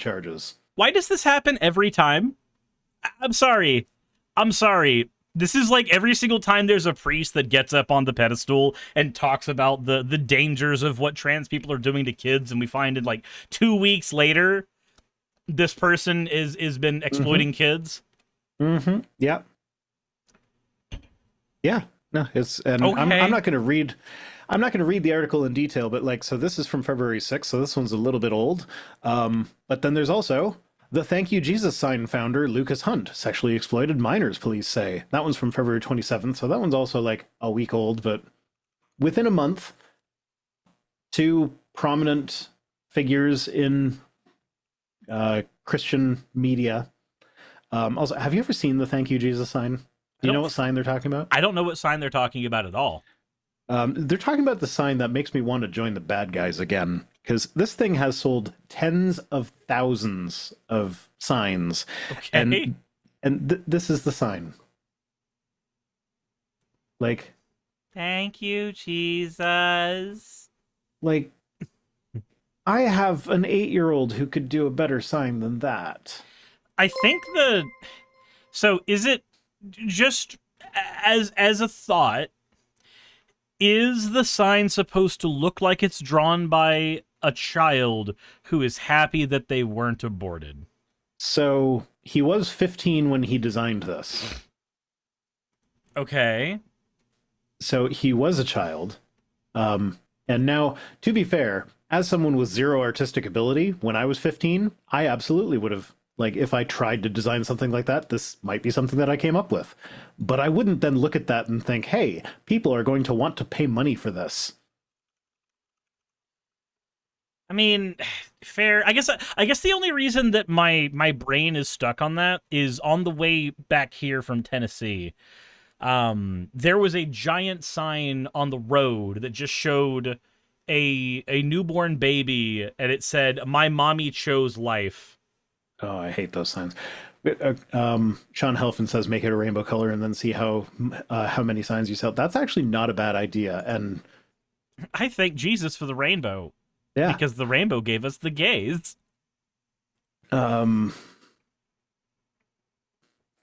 charges. Why does this happen every time? I'm sorry. This is like every single time there's a priest that gets up on the pedestal and talks about the dangers of what trans people are doing to kids, and we find it like 2 weeks later, this person is been exploiting kids. Mm-hmm. Yeah. Yeah. No, it's and Okay. I'm not going to read. I'm not going to read the article in detail, but like, so this is from February 6th, so this one's a little bit old. But then there's also the Thank You Jesus sign founder, Lucas Hunt, sexually exploited minors, police say. That one's from February 27th, so that one's also like a week old, but within a month, two prominent figures in Christian media. Also, have you ever seen the Thank You Jesus sign? Do you know what sign they're talking about? I don't know what sign they're talking about at all. They're talking about the sign that makes me want to join the bad guys again, because this thing has sold tens of thousands of signs. Okay. And this is the sign. Like, Thank you, Jesus. Like, I have an 8-year-old who could do a better sign than that. I think so is it just as a thought, is the sign supposed to look like it's drawn by a child who is happy that they weren't aborted? So he was 15 when he designed this. Okay. So he was a child. And now, to be fair, as someone with zero artistic ability, when I was 15, I absolutely would have, like, if I tried to design something like that, this might be something that I came up with. But I wouldn't then look at that and think, hey, people are going to want to pay money for this. I mean, fair. I guess the only reason that my brain is stuck on that is on the way back here from Tennessee. There was a giant sign on the road that just showed a newborn baby, and it said, "My mommy chose life." Oh, I hate those signs. Sean Helfin says make it a rainbow color and then see how many signs you sell. That's actually not a bad idea. And I thank Jesus for the rainbow. Yeah. Because the rainbow gave us the gays. So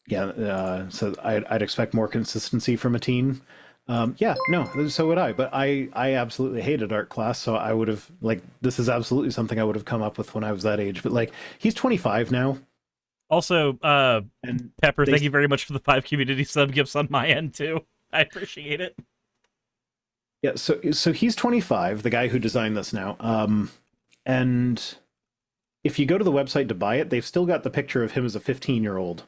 I'd expect more consistency from a teen. So would I. But I absolutely hated art class, so I would have, like, this is absolutely something I would have come up with when I was that age. But like, he's 25 now. Also, and Pepper, thank you very much for the 5 community sub gifts on my end too. I appreciate it. Yeah, so he's 25, the guy who designed this now. And if you go to the website to buy it, they've still got the picture of him as a 15-year-old.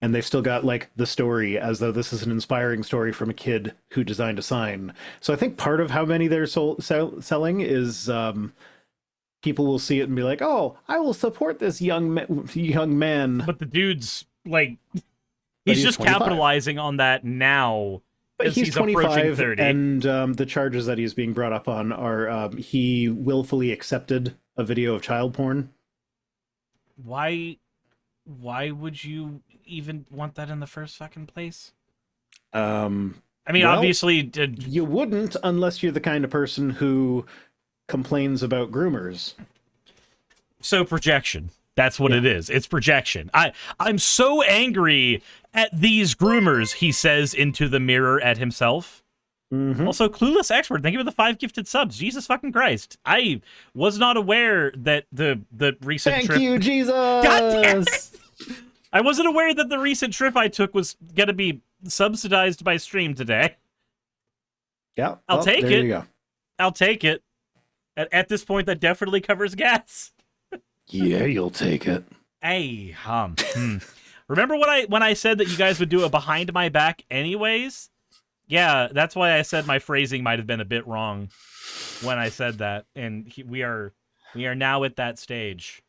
And they've still got, like, the story as though this is an inspiring story from a kid who designed a sign. So I think part of how many they're selling is people will see it and be like, oh, I will support this young man. But the dude's, like, he's just 25. Capitalizing on that now. But he's 25, and the charges that he's being brought up on are he willfully accepted a video of child porn. Why would you even want that in the first fucking place? I mean, well, obviously... You wouldn't unless you're the kind of person who complains about groomers. So projection. That's what it is. It's projection. I'm so angry at these groomers, he says into the mirror at himself. Mm-hmm. Also, Clueless Expert, thank you for the 5 gifted subs. Jesus fucking Christ. I was not aware that the recent Thank trip... you, Jesus! God damn it! I wasn't aware that the recent trip I took was going to be subsidized by Stream today. Yeah. I'll take there it. You go. I'll take it. At this point, that definitely covers gas. Yeah, you'll take it. Hey, Remember when I said that you guys would do it behind my back anyways? Yeah, that's why I said my phrasing might have been a bit wrong when I said that, and we are now at that stage.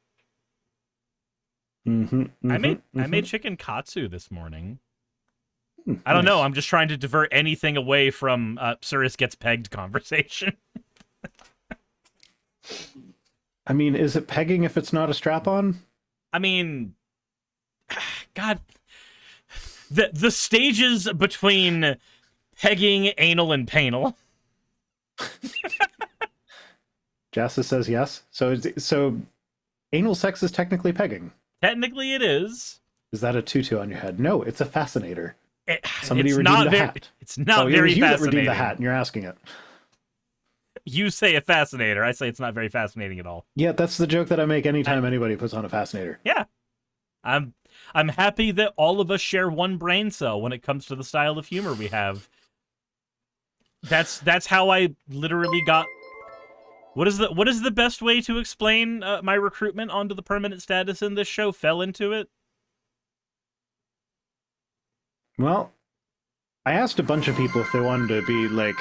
I made chicken katsu this morning. I don't know. I'm just trying to divert anything away from Suris gets pegged conversation. I mean, is it pegging if it's not a strap-on? I mean, God, the stages between pegging, anal, and panal. Jassa says yes. So Anal sex is technically pegging. Technically, it is. Is that a tutu on your head? No, it's a fascinator. Somebody It's redeemed not a very, hat. It's not It very was you that fascinating. redeemed the hat, and you're asking it. You say a fascinator. I say it's not very fascinating at all. Yeah, that's the joke that I make anytime anybody puts on a fascinator. Yeah. I'm happy that all of us share one brain cell when it comes to the style of humor we have. That's how I literally got. What is the best way to explain my recruitment onto the permanent status in this show? Fell into it. Well, I asked a bunch of people if they wanted to be like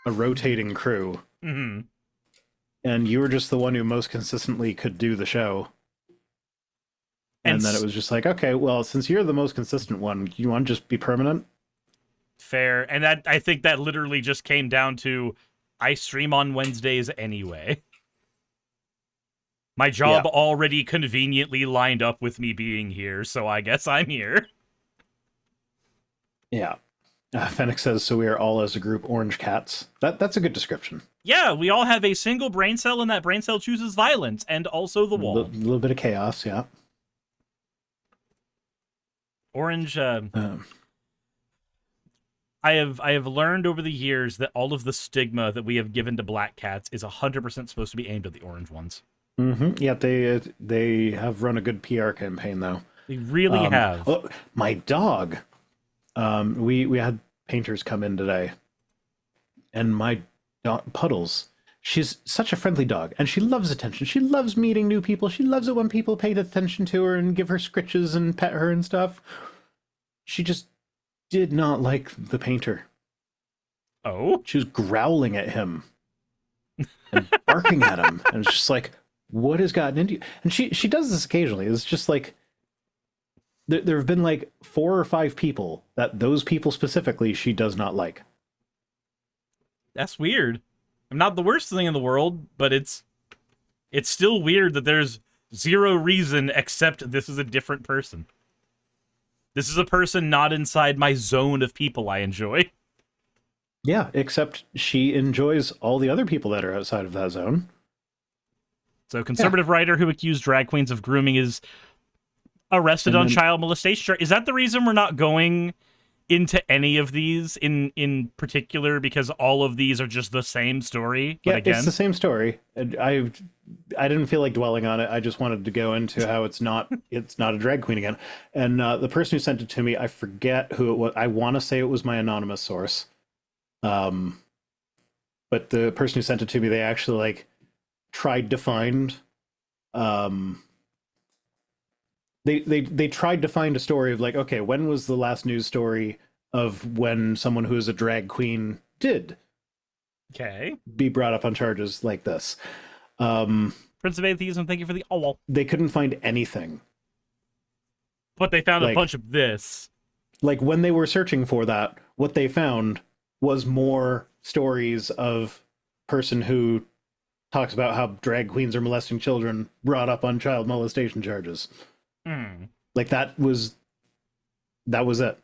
a rotating crew, Mm-hmm. and you were just the one who most consistently could do the show. And then it was just like, okay, well, since you're the most consistent one, you want to just be permanent? Fair. And that, I think that literally just came down to, I stream on Wednesdays anyway. My job already conveniently lined up with me being here, so I guess I'm here. Yeah. Fennec says, so we are all as a group orange cats. That's a good description. Yeah, we all have a single brain cell, and that brain cell chooses violence, and also the wall. A little bit of chaos, yeah. Orange, I have learned over the years that all of the stigma that we have given to black cats is 100% supposed to be aimed at the orange ones. Mm-hmm. Yeah, they have run a good PR campaign, though. They really have. Oh, my dog. We had painters come in today, and my dog, Puddles, she's such a friendly dog, and she loves attention. She loves meeting new people. She loves it when people pay attention to her and give her scritches and pet her and stuff. She just did not like the painter. Oh? She was growling at him and barking at him, and it's just like, what has gotten into you? And she does this occasionally. It's just like, there have been like 4 or 5 people that those people specifically she does not like. That's weird. Not the worst thing in the world, but it's still weird that there's zero reason except this is a different person. This is a person not inside my zone of people I enjoy. Yeah, except she enjoys all the other people that are outside of that zone. So, conservative writer who accused drag queens of grooming is arrested on child molestation. Is that the reason we're not going into any of these in particular? Because all of these are just the same story? Yeah, but again, it's the same story. I didn't feel like dwelling on it. I just wanted to go into how it's not a drag queen again. And the person who sent it to me, I forget who it was. I want to say it was my anonymous source. But the person who sent it to me, they actually like tried to find they tried to find a story of like, okay, when was the last news story of when someone who is a drag queen did be brought up on charges like this? Prince of Atheism, thank you for the They couldn't find anything. But they found a bunch of this. Like when they were searching for that, what they found was more stories of person who talks about how drag queens are molesting children brought up on child molestation charges. Like that was it.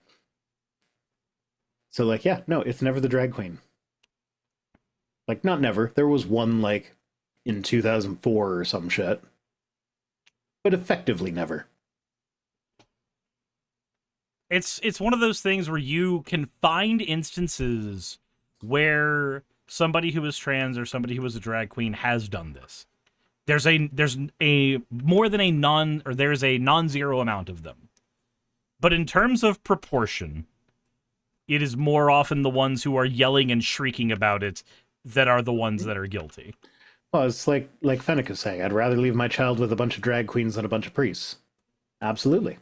So like, yeah, no, it's never the drag queen. Like not never. There was one like in 2004 or some shit. But effectively never. It's one of those things where you can find instances where somebody who is trans or somebody who is a drag queen has done this. There's a more than a there's a non-zero amount of them. But in terms of proportion, it is more often the ones who are yelling and shrieking about it that are the ones that are guilty. Well, it's like Fennec is saying, I'd rather leave my child with a bunch of drag queens than a bunch of priests. Absolutely.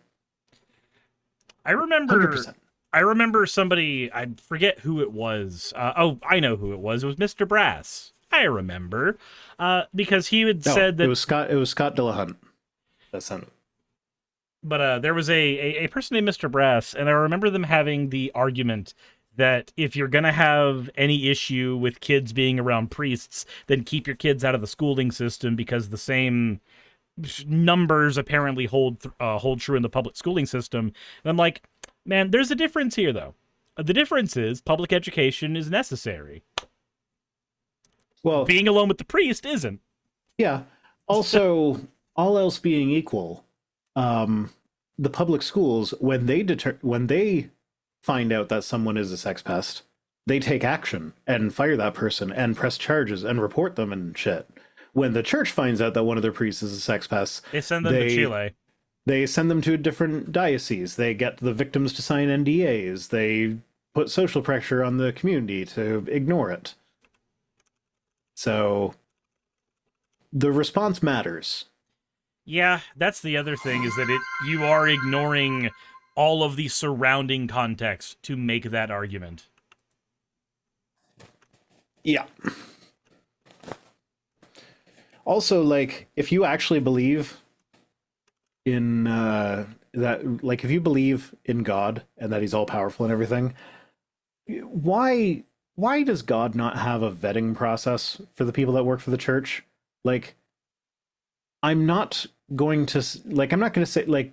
I remember 100%. I remember somebody, I forget who it was. I know who it was. It was Mr. Brass. I remember. Because he had said that... It was Scott Dillahunt. That sounded... But there was a person named Mr. Brass, and I remember them having the argument that if you're going to have any issue with kids being around priests, then keep your kids out of the schooling system, because the same numbers apparently hold true in the public schooling system. And I'm like, man, there's a difference here, though. The difference is public education is necessary. Well, being alone with the priest isn't. Yeah. Also, all else being equal, the public schools, when they find out that someone is a sex pest, they take action and fire that person and press charges and report them and shit. When the church finds out that one of their priests is a sex pest, They send them to Chile. they send them to a different diocese. They get the victims to sign NDAs. They put social pressure on the community to ignore it. So the response matters. Yeah, that's the other thing, is that you are ignoring all of the surrounding context to make that argument. Yeah. Also, like, if you actually believe in that, like, if you believe in God and that he's all powerful and everything, why does God not have a vetting process for the people that work for the church? Like, I'm not going to say, like,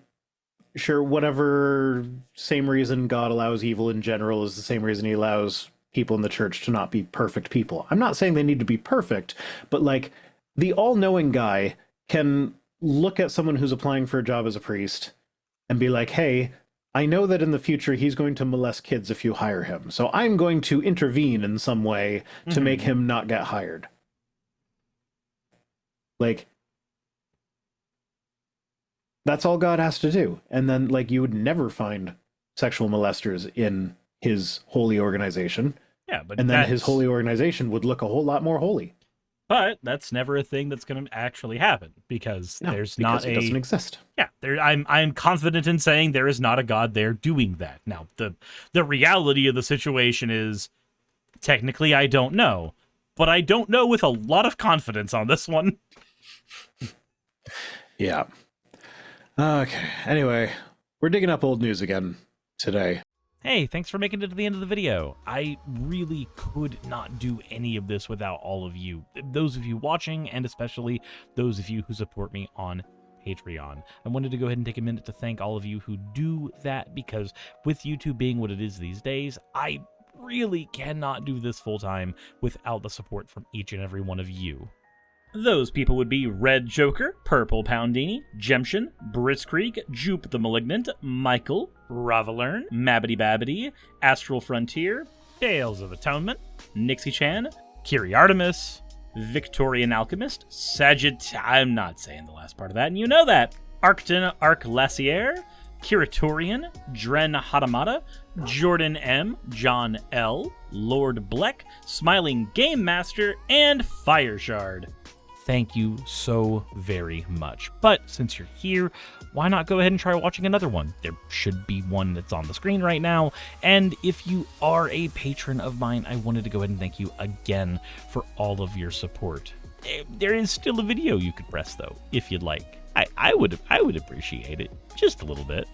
sure, whatever, same reason God allows evil in general is the same reason he allows people in the church to not be perfect people. I'm not saying they need to be perfect, but, like, the all-knowing guy can look at someone who's applying for a job as a priest and be like, hey, I know that in the future he's going to molest kids if you hire him, so I'm going to intervene in some way to make him not get hired. Like, that's all God has to do. And then, like, you would never find sexual molesters in his holy organization. Yeah, but and then his holy organization would look a whole lot more holy. But that's never a thing that's going to actually happen, because it doesn't exist. Yeah, I'm confident in saying there is not a God there doing that. Now, the reality of the situation is, technically, I don't know, but I don't know with a lot of confidence on this one. Yeah. Okay. Anyway, we're digging up old news again today. Hey, thanks for making it to the end of the video. I really could not do any of this without all of you. Those of you watching, and especially those of you who support me on Patreon. I wanted to go ahead and take a minute to thank all of you who do that, because with YouTube being what it is these days, I really cannot do this full time without the support from each and every one of you. Those people would be Red Joker, Purple Poundini, Jemshin, Britzkrieg, Jupe the Malignant, Michael, Ravalern, Mabbity Babbity, Astral Frontier, Tales of Atonement, Nixie Chan, Kiri Artemis, Victorian Alchemist, I'm not saying the last part of that, and you know that, Arcton Arclacier, Kiratorian, Dren Hadamata, Jordan M, John L, Lord Bleck, Smiling Game Master, and Fireshard. Thank you so very much. But since you're here, why not go ahead and try watching another one? There should be one that's on the screen right now. And if you are a patron of mine, I wanted to go ahead and thank you again for all of your support. There is still a video you could press, though, if you'd like. I would appreciate it just a little bit.